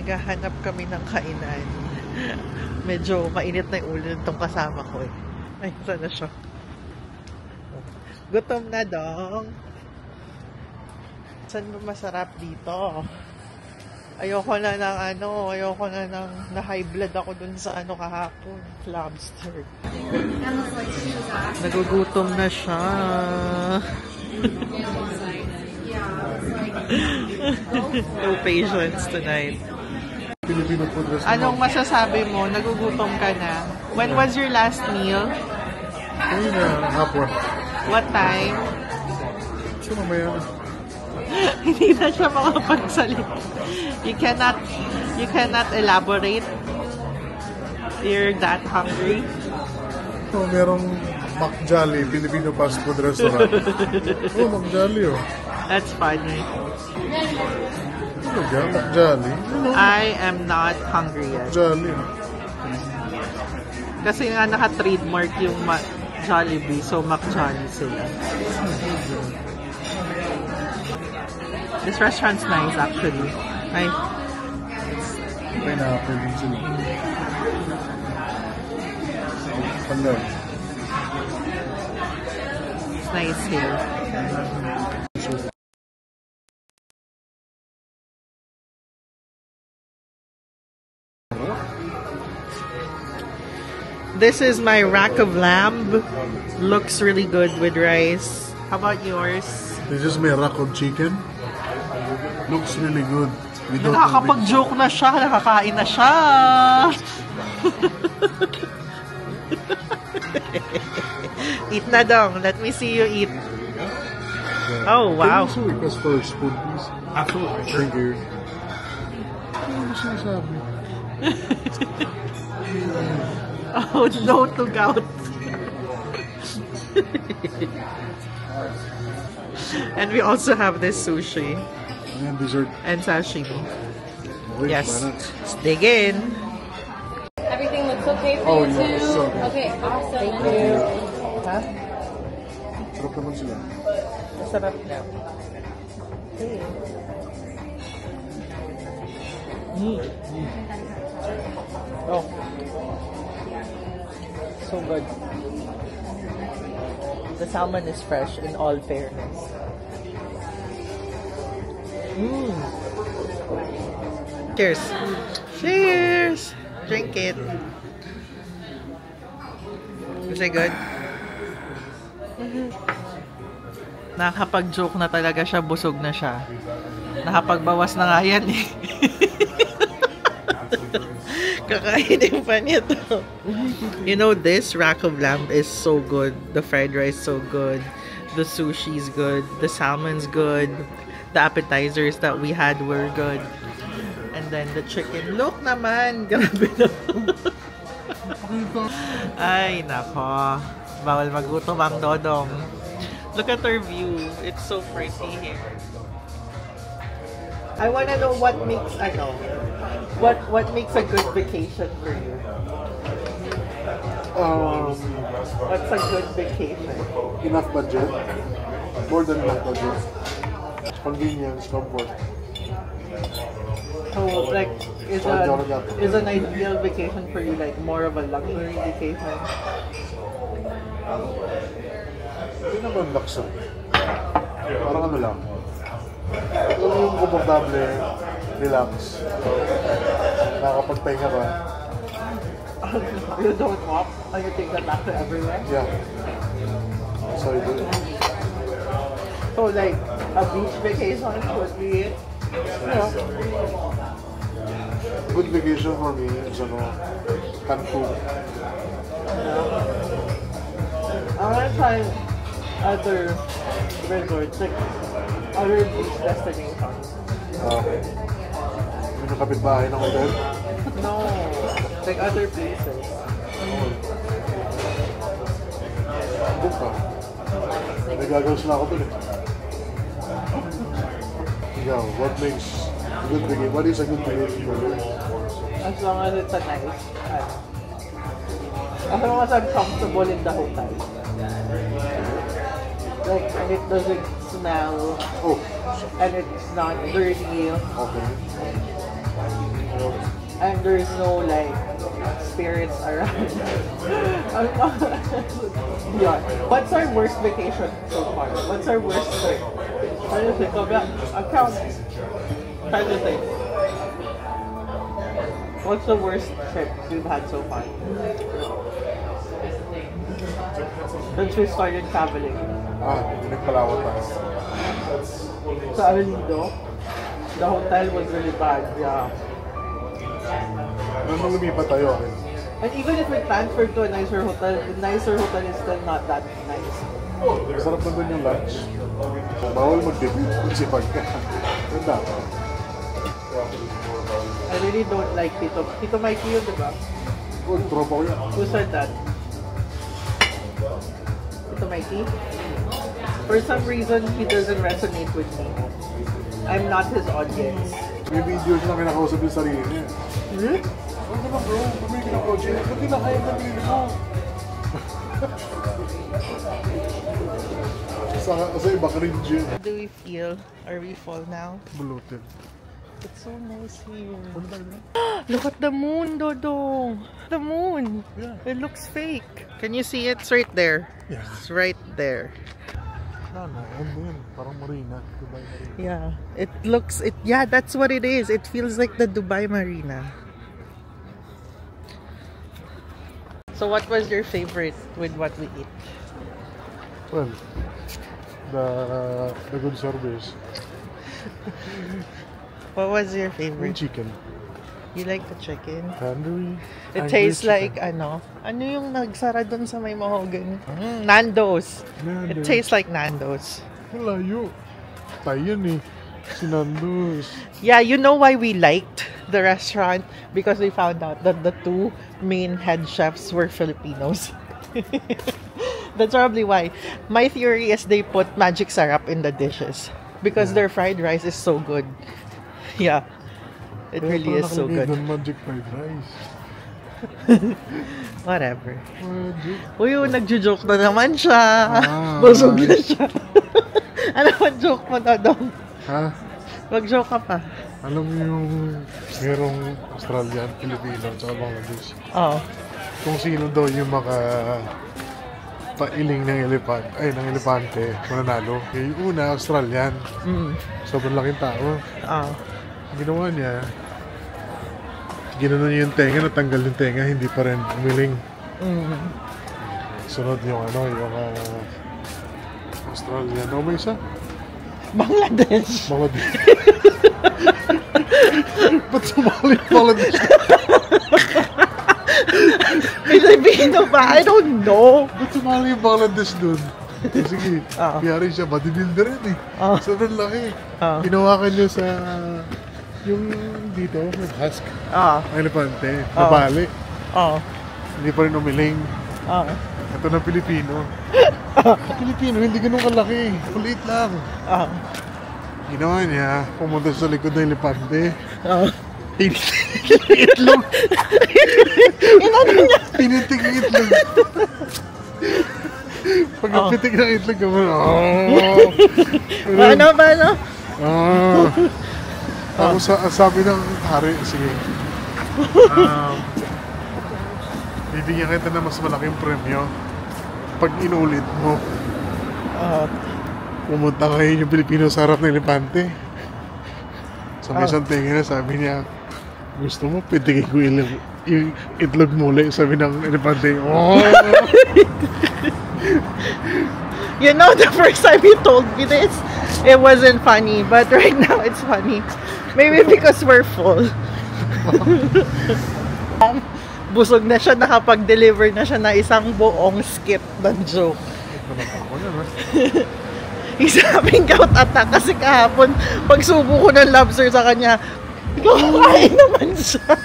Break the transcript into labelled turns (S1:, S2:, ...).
S1: Naghahanap kami ng kainan. Medyo mainit na yung ulo nitong kasama ko eh. Ay, saan na siya? Gutom na dong. Saan ba masarap dito? Ayoko na ng na-high blood ako dun sa kahapon. Lobster. Nagugutom na siya. No patience tonight. Anong masasabi mo? Nagugutom ka na? When was your last meal?
S2: Hapon.
S1: What time?
S2: So, mamaya na.
S1: Hindi na siya makapagsalita. You cannot elaborate. You're that hungry.
S2: Oh, merong McJolly, Filipino fast food restaurant. Oh, McJolly oh.
S1: That's funny.
S2: McJolly?
S1: I am not hungry yet.
S2: McJolly.
S1: Kasi nga naka-trademark yung Jollibee, so McJolly sila. This restaurant's nice actually. Ay.
S2: Pineapple din sila. Pandan.
S1: It's nice here. This is my rack of lamb. Looks really good with rice. How about yours?
S2: This is my rack of chicken. Looks really good.
S1: Nakakapag-joke na siya. Nakakain na siya. Eat na dong. Let me see you eat. Oh, wow.
S2: Can you request for a spoon, please? Absolutely. Thank you. Ano ba sinasabi?
S1: Oh, no to gout. And we also have this sushi.
S2: And dessert.
S1: And sashimi.
S2: Wait,
S1: yes. Let's dig in.
S3: Everything looks okay for you too?
S2: So
S3: okay, awesome.
S1: Thank you. Ha?
S2: sarap naman sila.
S1: Masarap na. Okay. Oh. So good. The salmon is fresh in all fairness. Cheers. Cheers. Drink it. Is it good? Nakapag-joke na talaga siya, busog na siya. Nakapagbawas na nga yan eh. Kakainin pa niya to. You know, this rack of lamb is so good. The fried rice so good. The sushi's good. The salmon's good. The appetizers that we had were good. And then the chicken. Look naman! Grabe na. Ay, nako. Bawal magutom ang dodong. Look at our view. It's so pretty here. I wanna know what makes, what makes a good vacation for you? What's a good vacation?
S2: Enough budget. More than enough budget. Convenience, comfort.
S1: So, like, is an ideal vacation for you like more of a luxury vacation?
S2: Hindi naman luxury. Parang ano lang. Yung komportable, relax. Nakakapagpahinga ka.
S1: You don't walk and you take that back to everywhere?
S2: Yeah. So you do it.
S1: So, like, a beach vacation would be it?
S2: Yeah. Good vacation for me is Cancun.
S1: I want to try other resorts, like other beach destinations.
S2: May nakapitbahay ng hotel?
S1: No, like other places.
S2: Doon ka. May gagawin na ako dun eh. Ikaw, what makes a good vacation? What is a good vacation for you?
S1: As long as it's a nice, as long as I'm comfortable in the hotel. Like, and it doesn't smell,
S2: Oh,
S1: and it's not dirty.
S2: okay.
S1: there's no like spirits around. Yeah. What's our worst vacation so far? What's our worst trip? Try to think of that. Account. Try to think. What's the worst trip we've had so far? Since we started traveling.
S2: Nagpalawat tayo.
S1: Sa Avellino, the hotel was really bad. Yeah.
S2: Nung lumipat tayo, okay.
S1: And even if we transferred to a nicer hotel, the nicer hotel is still not that nice.
S2: Masarap na doon yung lunch. Bawal mag-debate kung sipag ka. Yun dapat.
S1: I really don't like Tito Mikey yun, diba?
S2: Oh, tropa ko yan.
S1: Who said that? Tito Mikey? For some reason, he doesn't resonate with me. I'm not his audience.
S2: May video siya na kinakausap yung sarili niya.
S1: Hmm?
S2: Ano ba bro? Bumili ng kotse. Ba't di na kaya na bili mo? Sa iba cringe yun.
S1: How do we feel? Are we full now?
S2: Bulutin.
S1: It's so nice here. Look at the moon, Dodong. The moon.
S2: Yeah.
S1: It looks fake. Can you see it? It's right there.
S2: Yeah.
S1: It's right there.
S2: Ano yun? Parang marina. Dubai Marina.
S1: Yeah. Yeah, that's what it is. It feels like the Dubai Marina. So what was your favorite with what we eat?
S2: Well, the good service.
S1: What was your
S2: Yung
S1: favorite?
S2: chicken.
S1: You like the chicken?
S2: Tandoori.
S1: It
S2: Angry
S1: tastes
S2: chicken.
S1: like ano yung nagsara dun sa may mahogany? Nando's. It
S2: Nando's.
S1: tastes like Nando's.
S2: Malayo. Tayo yan eh. Si Nando's.
S1: Yeah, you know why we liked the restaurant? Because we found out that the two main head chefs were Filipinos. That's probably why. My theory is they put magic syrup in the dishes because their fried rice is so good. Yeah. It really is so good.
S2: Doon magic fried rice.
S1: Whatever.
S2: Magic.
S1: Uy, nagjo-joke na naman siya.
S2: Busog
S1: na siya. Ano man joke mo, Dodong?
S2: Ha?
S1: Mag-joke ka pa.
S2: Alam mo yung merong Australian, Filipino, tsaka Bangladesh.
S1: Oo.
S2: Kung sino daw yung pailing ng elepante, mananalo. Yung una, Australian. Sobrang laking tao.
S1: Oo.
S2: Ginawa niya, ginawa niya yung tenga, natanggal yung tenga, hindi pa rin umiling. Sunod yung Australian. Ano ba isa?
S1: Bangladesh.
S2: Bangladesh. Ba't sumali Bangladesh?
S1: Filipino ba? I don't know.
S2: Ba't sumali yung Bangladesh dun? Sige, yari siya, bodybuilder rin eh. Sobrang laki. Ginawakan niya sa yung dito, yung husk. Ang elepante, nabali. Hindi pa rin umiling. Ito na Pilipino. Pilipino, hindi ganun kalaki. Kulit lang. Ginawa niya, pumunta sa likod ng elepante. Itlog. Pinitik yung itlog. Pag napitik ng itlog, gawin.
S1: Paano?
S2: Tapos sabi ng hari, sige. Bibigyan kita na mas malaking premyo pag inulit mo. Pumunta kayo yung Pilipino sa harap ng elepante. Sa may isang tenga na sabi niya, gusto mo, pitigin ko yung itlog muli. Sabi ng elepante,
S1: You know, the first time you told me this, it wasn't funny. But right now, it's funny. Maybe because we're full. Busog na siya, nakapag-deliver na siya na isang buong skit ng joke. He's having gout attack kasi kahapon, pagsubo ko ng lobster sa kanya, kakain naman siya.